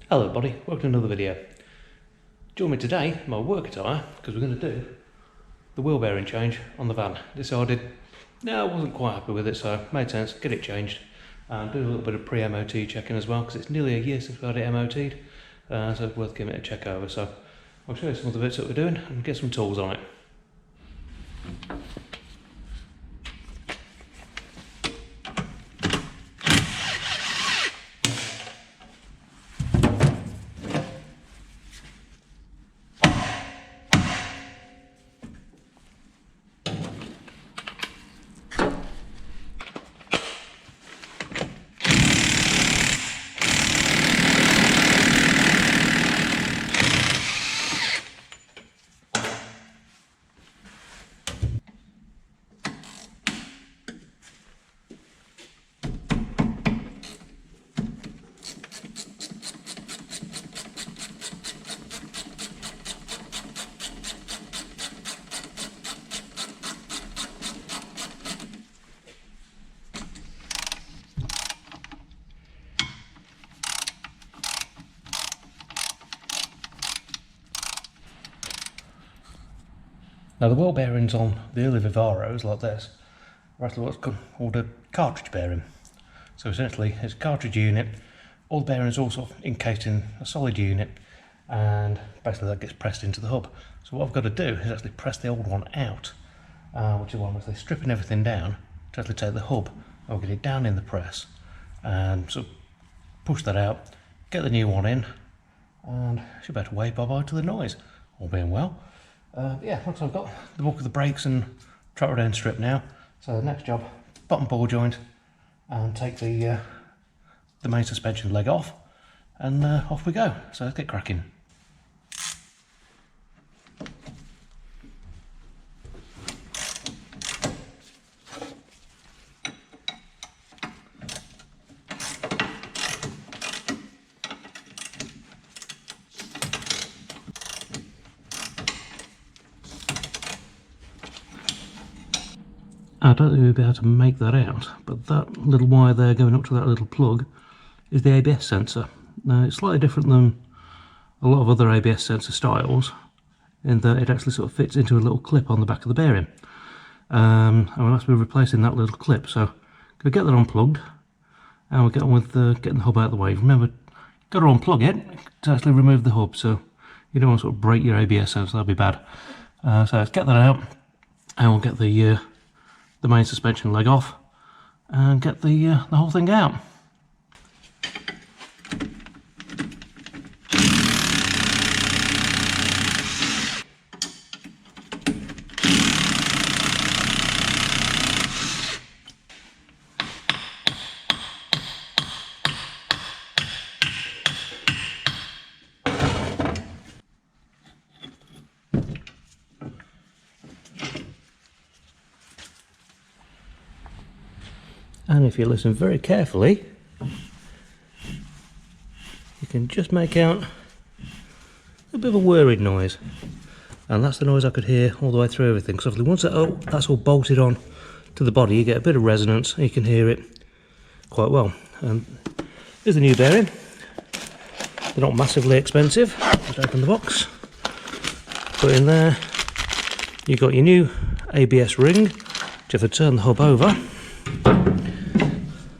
Hello everybody, welcome to another video. Join me today in my work attire because we're going to do the wheel bearing change on the van. Decided, no, I wasn't quite happy with it, so it made sense, get it changed and do a little bit of pre-MOT checking as well because it's nearly a year since we had it MOT'd, so it's worth giving it a check over. So I'll show you some of the bits that we're doing and get some tools on it. Now the wheel bearings on the early Vivaros like this are actually what's called a cartridge bearing. So essentially it's a cartridge unit, all the bearings are all sort of encased in a solid unit, and basically that gets pressed into the hub. So what I've got to do is actually press the old one out, which is why I'm actually stripping everything down to actually take the hub. I'll get it down in the press and sort of push that out, get the new one in, and should be able to wave bye-bye to the noise, all being well. Yeah, looks like I've got the bulk of the brakes and tractor down strip now. So the next job, bottom ball joint and take the main suspension leg off, and off we go. So let's get cracking. I don't think we'll be able to make that out, but that little wire there going up to that little plug is the ABS sensor. Now it's slightly different than a lot of other ABS sensor styles in that it actually sort of fits into a little clip on the back of the bearing. And we'll have to be replacing that little clip, so I'm going to get that unplugged and we'll get on with getting the hub out of the way. Remember, got to unplug it to actually remove the hub, so you don't want to sort of break your ABS sensor, that'll be bad. So let's get that out and we'll get the main suspension leg off and get the whole thing out. And if you listen very carefully, you can just make out a bit of a whirring noise. And that's the noise I could hear all the way through everything. Because obviously once that's all bolted on to the body, you get a bit of resonance and you can hear it quite well. And here's the new bearing. They're not massively expensive. Just open the box, put in there. You've got your new ABS ring, which you have to turn the hub over.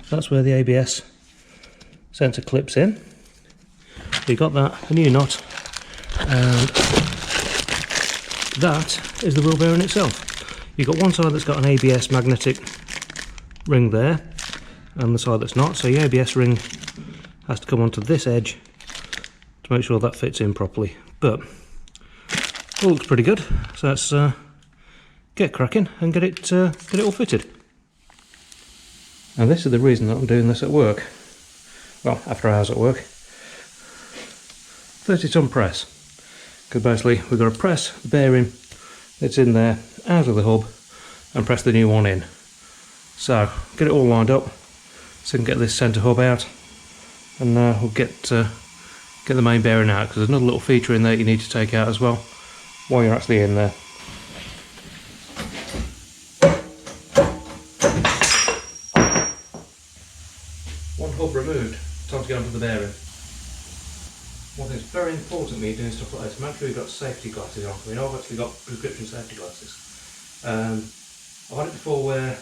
That's where the ABS sensor clips in. You've got that, a new knot, and that is the wheel bearing itself. You've got one side that's got an ABS magnetic ring there, and the side that's not, so your ABS ring has to come onto this edge to make sure that fits in properly. But it all looks pretty good, so let's get cracking and get it all fitted. Now this is the reason that I'm doing this at work. Well, after hours at work. 30-ton press. Because basically we've got to press the bearing that's in there out of the hub and press the new one in. So get it all lined up so we can get this centre hub out, and we'll get the main bearing out, because there's another little feature in there you need to take out as well while you're actually in there. One hub removed, time to get onto the bearing. one thing that's very important when you're doing stuff like this, make sure you've got safety glasses on. I mean, I've actually got prescription safety glasses. I've had it before where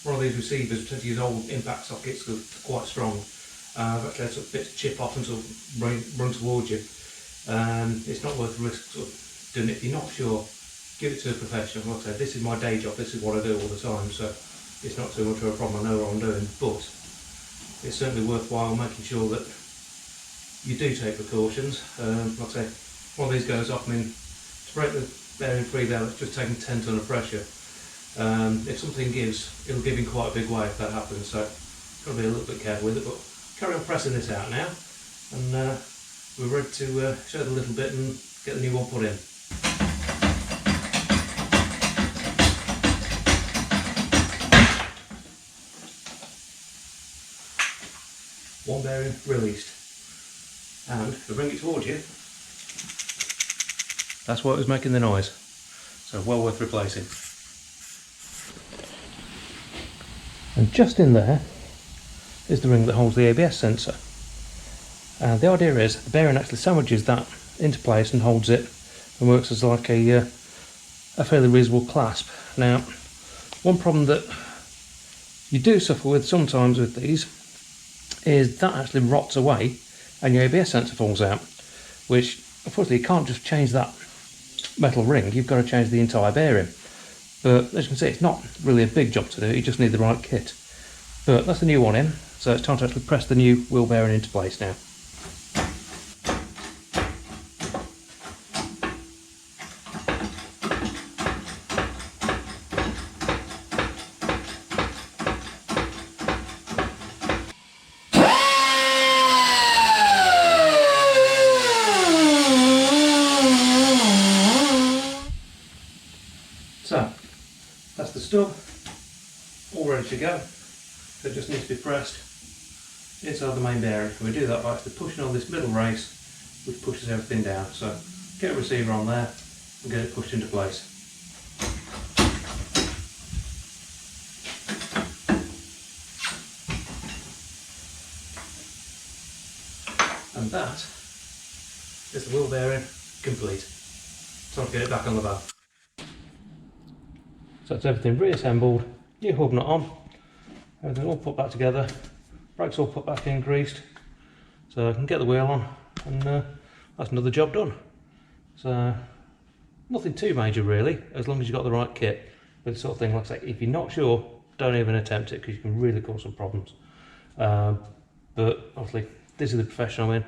one of these receivers tend to use old impact sockets because they're quite strong. I've actually had sort of bits chip off and sort of run towards you. It's not worth the risk sort of doing it. If you're not sure, give it to a professional. Like I said, this is my day job, this is what I do all the time, so it's not too much of a problem. I know what I'm doing, but it's certainly worthwhile making sure that you do take precautions. Like I say, one of these goes off. I mean, to break the bearing free there, it's just taking 10 tonne of pressure. If something gives, it'll give in quite a big way if that happens, so got to be a little bit careful with it. But carry on pressing this out now, and we're ready to shed a little bit and get the new one put in. One bearing released, and to bring it towards you, that's what was making the noise, so well worth replacing. And just in there is the ring that holds the ABS sensor. And the idea is the bearing actually sandwiches that into place and holds it and works as like a fairly reasonable clasp. Now, one problem that you do suffer with sometimes with these is that actually rots away and your ABS sensor falls out, which unfortunately you can't just change that metal ring, you've got to change the entire bearing. But as you can see, it's not really a big job to do, you just need the right kit. But that's the new one in, so it's time to actually press the new wheel bearing into place now. So, that's the stub, all ready to go. So it just needs to be pressed inside the main bearing. And we do that by actually pushing on this middle race, which pushes everything down. So get a receiver on there and get it pushed into place. And that is the wheel bearing complete. Time to get it back on the bow. So that's everything reassembled, new hub nut on, everything's all put back together, brakes all put back in, greased, so I can get the wheel on, and that's another job done. So nothing too major really, as long as you've got the right kit. But the sort of thing, like I say, if you're not sure, don't even attempt it because you can really cause some problems. But obviously this is the profession I'm in,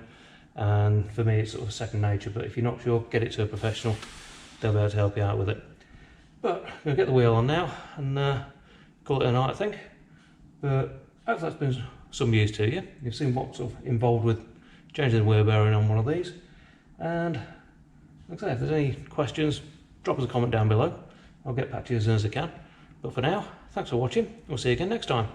and for me it's sort of second nature, but if you're not sure, get it to a professional, they'll be able to help you out with it. But I'm going to get the wheel on now and call it a night, I think. But hopefully that's been some use to you. You've seen what's sort of involved with changing the wheel bearing on one of these. And like I say, if there's any questions, drop us a comment down below. I'll get back to you as soon as I can. But for now, thanks for watching. We'll see you again next time.